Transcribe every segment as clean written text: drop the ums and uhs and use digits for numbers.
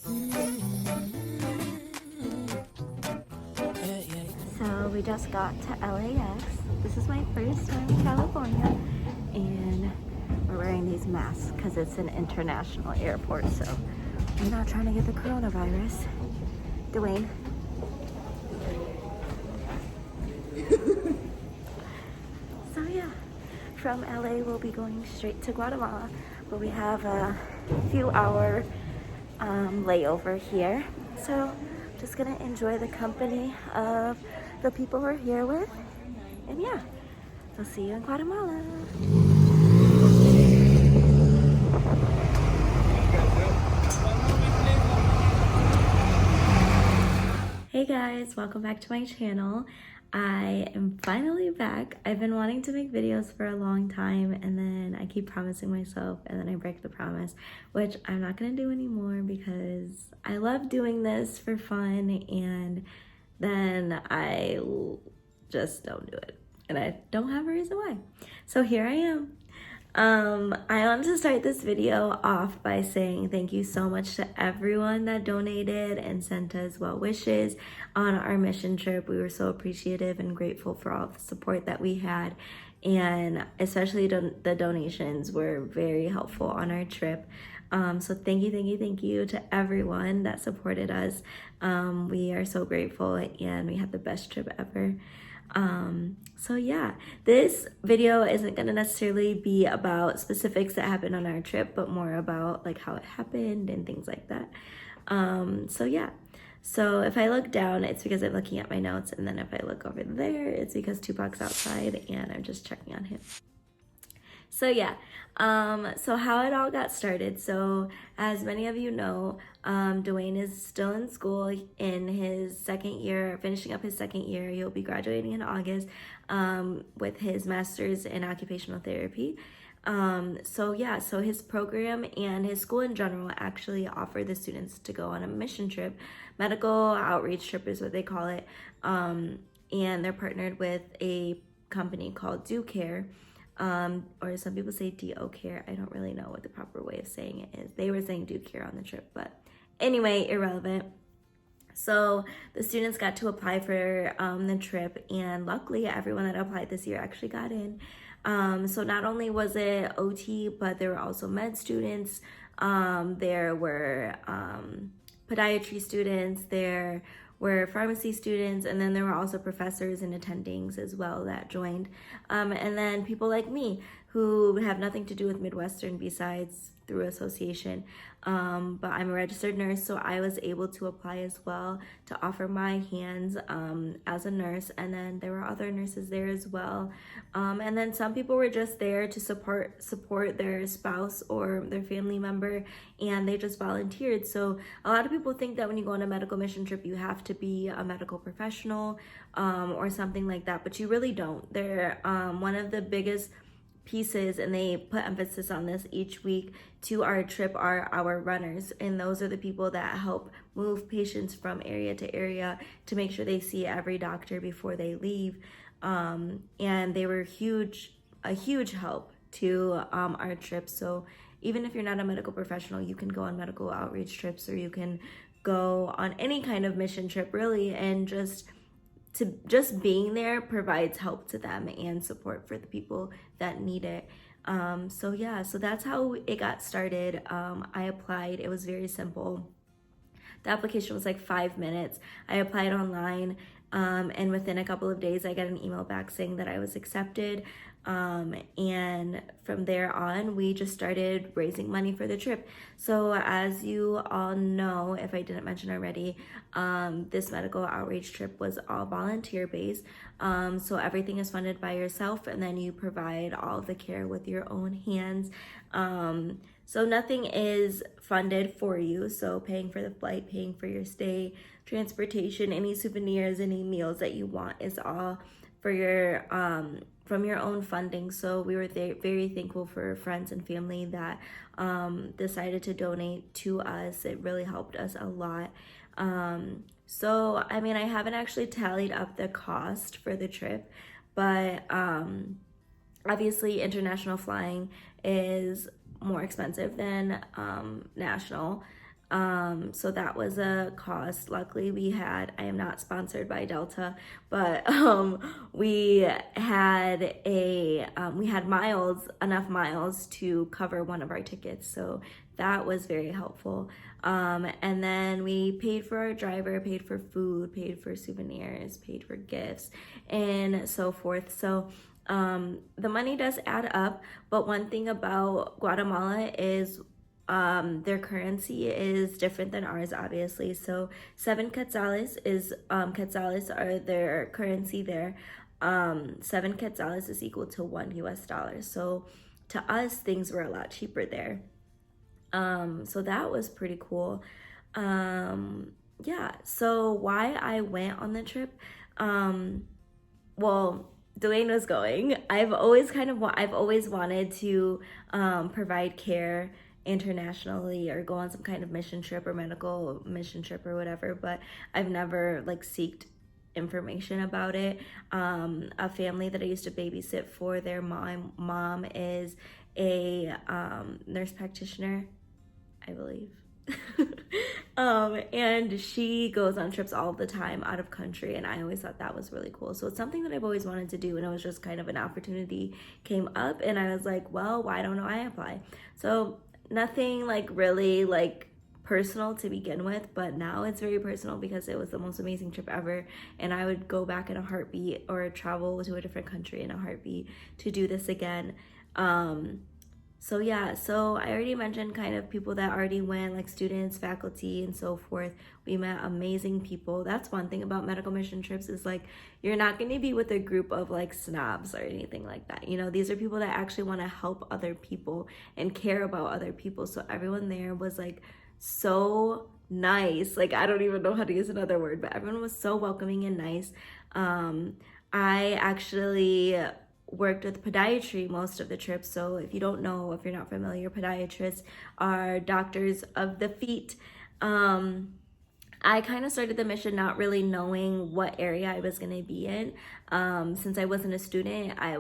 So we just got to LAX. This is my first time in California, and we're wearing these masks because it's an international airport, so I'm not trying to get the coronavirus. Dwayne. So yeah, from LA we'll be going straight to Guatemala, but we have a few hour layover here. So just gonna enjoy the company of the people we're here with, and yeah, I'll see you in Guatemala. Hey guys, welcome back to my channel. I am finally back. I've been wanting to make videos for a long time, and then I keep promising myself and then I break the promise, which I'm not gonna do anymore because I love doing this for fun, and then I just don't do it, and I don't have a reason why. So here I am. I wanted to start this video off by saying thank you so much to everyone that donated and sent us well wishes on our mission trip. We were so appreciative and grateful for all the support that we had, and especially the donations were very helpful on our trip. So thank you to everyone that supported us. We are so grateful, and we had the best trip ever. So yeah, this video isn't gonna necessarily be about specifics that happened on our trip, but more about like how it happened and things like that. So yeah, so if I look down, it's because I'm looking at my notes, and then if I look over there, it's because Tupac's outside and I'm just checking on him. So yeah, so how it all got started. So as many of you know, Dwayne is still in school in his second year, finishing up his second year. He'll be graduating in August with his master's in occupational therapy. So yeah, so his program and his school in general actually offer the students to go on a mission trip. Medical outreach trip is what they call it. And they're partnered with a company called Do Care. Or some people say Do Care. I don't really know what the proper way of saying it is. They were saying Do Care on the trip, but anyway, irrelevant. So the students got to apply for the trip, and luckily everyone that applied this year actually got in. So not only was it OT, but there were also med students. There were podiatry students. There were pharmacy students, and then there were also professors and attendings as well that joined. And then people like me who have nothing to do with Midwestern besides through association. But I'm a registered nurse, so I was able to apply as well to offer my hands as a nurse. And then there were other nurses there as well. And then some people were just there to support their spouse or their family member, and they just volunteered. So a lot of people think that when you go on a medical mission trip, you have to be a medical professional or something like that, but you really don't. They're one of the biggest pieces, and they put emphasis on this each week to our trip, are our runners, and those are the people that help move patients from area to area to make sure they see every doctor before they leave. And they were a huge help to our trip. So even if you're not a medical professional, you can go on medical outreach trips, or you can go on any kind of mission trip really, and just being there provides help to them and support for the people that need it. So yeah, so that's how it got started. I applied. It was very simple. The application was like 5 minutes. I applied online, and within a couple of days I got an email back saying that I was accepted. And from there on, we just started raising money for the trip. So as you all know, if I didn't mention already, this medical outreach trip was all volunteer based. So everything is funded by yourself, and then you provide all of the care with your own hands. So nothing is funded for you. So paying for the flight, paying for your stay, transportation, any souvenirs, any meals that you want is all for your from your own funding. So we were very thankful for friends and family that decided to donate to us. It really helped us a lot. So I mean, I haven't actually tallied up the cost for the trip, but obviously international flying is more expensive than national. So that was a cost. Luckily I am not sponsored by Delta, but we had enough miles to cover one of our tickets. So that was very helpful. And then we paid for our driver, paid for food, paid for souvenirs, paid for gifts, and so forth. So the money does add up, but one thing about Guatemala is their currency is different than ours, obviously. So 7 quetzales are their currency there. 7 quetzales is equal to $1. So to us, things were a lot cheaper there. So that was pretty cool. Yeah, so why I went on the trip, well, Dwayne was going. I've always wanted to provide care internationally or go on some kind of mission trip or medical mission trip or whatever, but I've never like seeked information about it. A family that I used to babysit for, their mom is a nurse practitioner, I believe. And she goes on trips all the time out of country, and I always thought that was really cool. So it's something that I've always wanted to do, and it was just kind of an opportunity came up, and I was like, well, why don't I apply? So nothing like really like personal to begin with, but now it's very personal because it was the most amazing trip ever, and I would go back in a heartbeat or travel to a different country in a heartbeat to do this again. So yeah, so I already mentioned kind of people that already went, like students, faculty, and so forth. We met amazing people. That's one thing about medical mission trips is like, you're not going to be with a group of like snobs or anything like that. You know, these are people that actually want to help other people and care about other people. So everyone there was like so nice. Like, I don't even know how to use another word, but everyone was so welcoming and nice. I actually worked with podiatry most of the trip. So if you don't know, if you're not familiar, podiatrists are doctors of the feet. I kind of started the mission not really knowing what area I was going to be in. Since I wasn't a student, I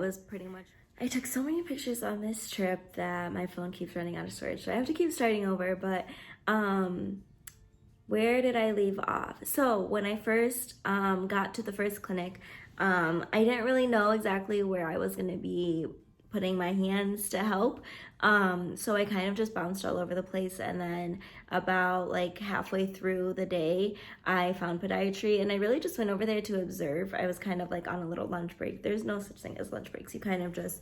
took so many pictures on this trip that my phone keeps running out of storage. So I have to keep starting over, but where did I leave off? So when I first got to the first clinic, I didn't really know exactly where I was going to be putting my hands to help. So I kind of just bounced all over the place, and then about like halfway through the day, I found podiatry, and I really just went over there to observe. I was kind of like on a little lunch break. There's no such thing as lunch breaks. You kind of just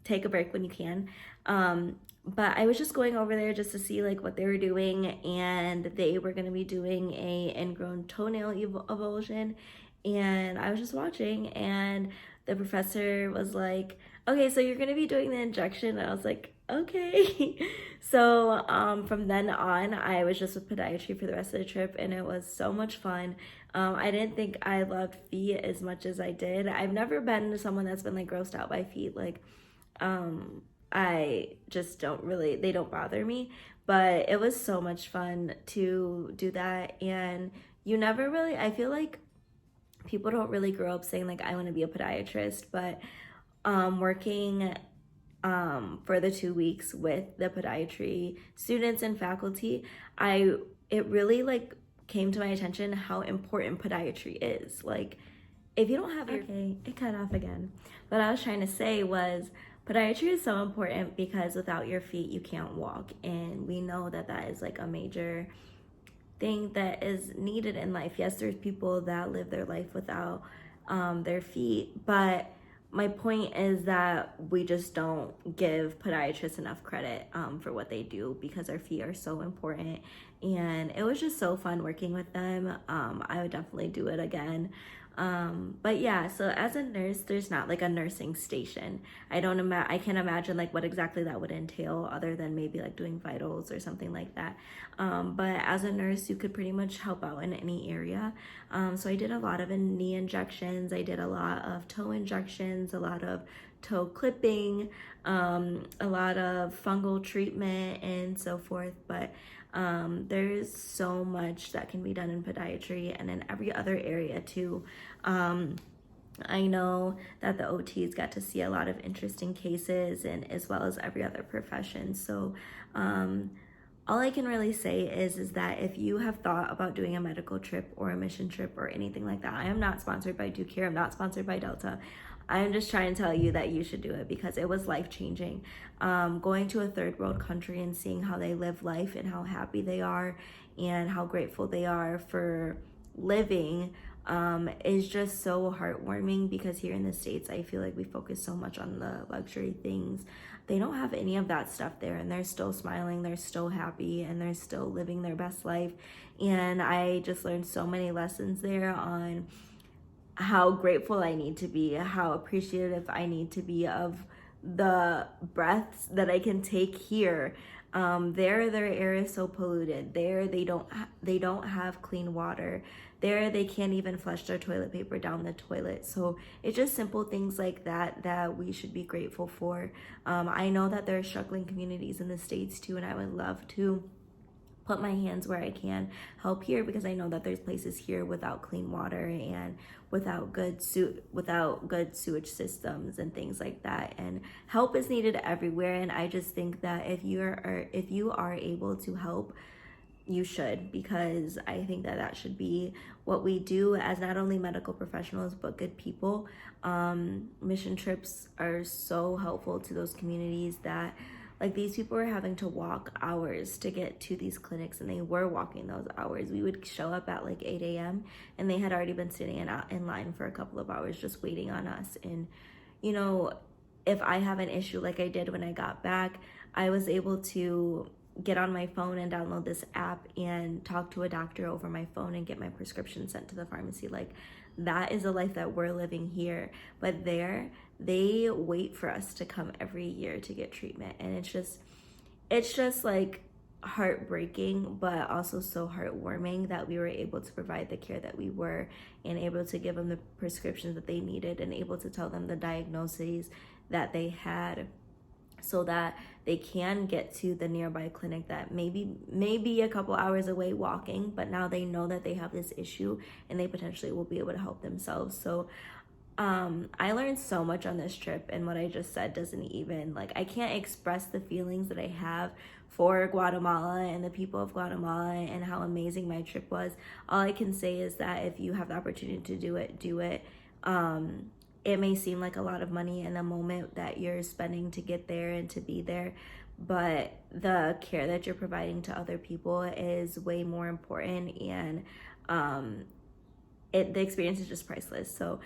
take a break when you can. But I was just going over there just to see like what they were doing, and they were going to be doing a ingrown toenail avulsion, and I was just watching, and the professor was like, okay, so you're going to be doing the injection, and I was like, okay. So from then on, I was just with podiatry for the rest of the trip, and it was so much fun. I didn't think I loved feet as much as I did. I've never been someone that's been like grossed out by feet. Like I just they don't bother me, but it was so much fun to do that. And I feel like people don't really grow up saying like, I want to be a podiatrist, but working for the 2 weeks with the podiatry students and faculty, it really like came to my attention how important podiatry is. Like, if you don't have okay, it cut off again. What I was trying to say was, podiatry is so important because without your feet, you can't walk. And we know that that is like a major thing that is needed in life. Yes, there's people that live their life without their feet, but my point is that we just don't give podiatrists enough credit for what they do, because our feet are so important. And it was just so fun working with them. I would definitely do it again. But yeah, so as a nurse, there's not like a nursing station. I can't imagine like what exactly that would entail, other than maybe like doing vitals or something like that. But as a nurse, you could pretty much help out in any area. So I did a lot of knee injections. I did a lot of toe injections, a lot of toe clipping, a lot of fungal treatment and so forth. But there's so much that can be done in podiatry and in every other area too. I know that the OTs got to see a lot of interesting cases, and as well as every other profession. So all I can really say is that if you have thought about doing a medical trip or a mission trip or anything like that, I am not sponsored by Duke here. I'm not sponsored by Delta. I'm just trying to tell you that you should do it because it was life-changing. Going to a third world country and seeing how they live life and how happy they are and how grateful they are for living is just so heartwarming, because here in the States, I feel like we focus so much on the luxury things. They don't have any of that stuff there, and they're still smiling, they're still happy, and they're still living their best life. And I just learned so many lessons there on how grateful I need to be, how appreciative I need to be of the breaths that I can take here. There, their air is so polluted. There, they don't have clean water. There, they can't even flush their toilet paper down the toilet. So it's just simple things like that that we should be grateful for. I know that there are struggling communities in the States too, and I would love to put my hands where I can help here, because I know that there's places here without clean water and without good sewage systems and things like that, and help is needed everywhere. And I just think that if you are able to help, you should, because I think that that should be what we do as not only medical professionals but good people. Mission trips are so helpful to those communities that, like, these people were having to walk hours to get to these clinics, and they were walking those hours. We would show up at like 8 a.m. and they had already been sitting in line for a couple of hours just waiting on us. And, you know, if I have an issue like I did when I got back, I was able to get on my phone and download this app and talk to a doctor over my phone and get my prescription sent to the pharmacy. Like, that is a life that we're living here. But there, they wait for us to come every year to get treatment, and it's just like heartbreaking, but also so heartwarming that we were able to provide the care that we were, and able to give them the prescriptions that they needed, and able to tell them the diagnoses that they had, so that they can get to the nearby clinic that maybe a couple hours away walking, but now they know that they have this issue and they potentially will be able to help themselves. So I learned so much on this trip, and what I just said doesn't even, like, I can't express the feelings that I have for Guatemala and the people of Guatemala and how amazing my trip was. All I can say is that if you have the opportunity to do it, do it. It may seem like a lot of money in the moment that you're spending to get there and to be there, but the care that you're providing to other people is way more important, and the experience is just priceless. So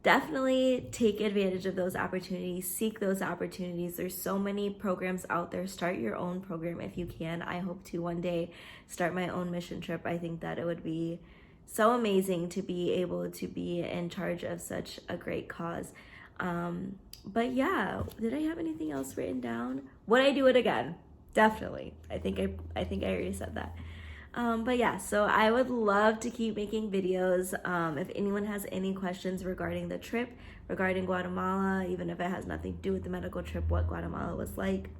definitely take advantage of those opportunities, seek those opportunities. There's so many programs out there. Start your own program if you can. I hope to one day start my own mission trip. I think that it would be so amazing to be able to be in charge of such a great cause. But yeah, did I have anything else written down? Would I do it again? Definitely. I think I already said that. But yeah, so I would love to keep making videos. If anyone has any questions regarding the trip, regarding Guatemala, even if it has nothing to do with the medical trip, what Guatemala was like,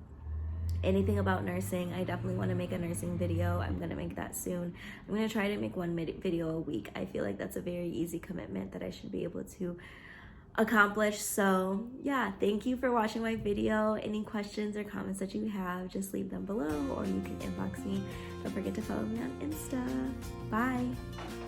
anything about nursing, I definitely want to make a nursing video. I'm going to make that soon. I'm going to try to make one video a week. I feel like that's a very easy commitment that I should be able to accomplish. So yeah, thank you for watching my video. Any questions or comments that you have, just leave them below, or you can inbox me. Don't forget to follow me on Insta. Bye.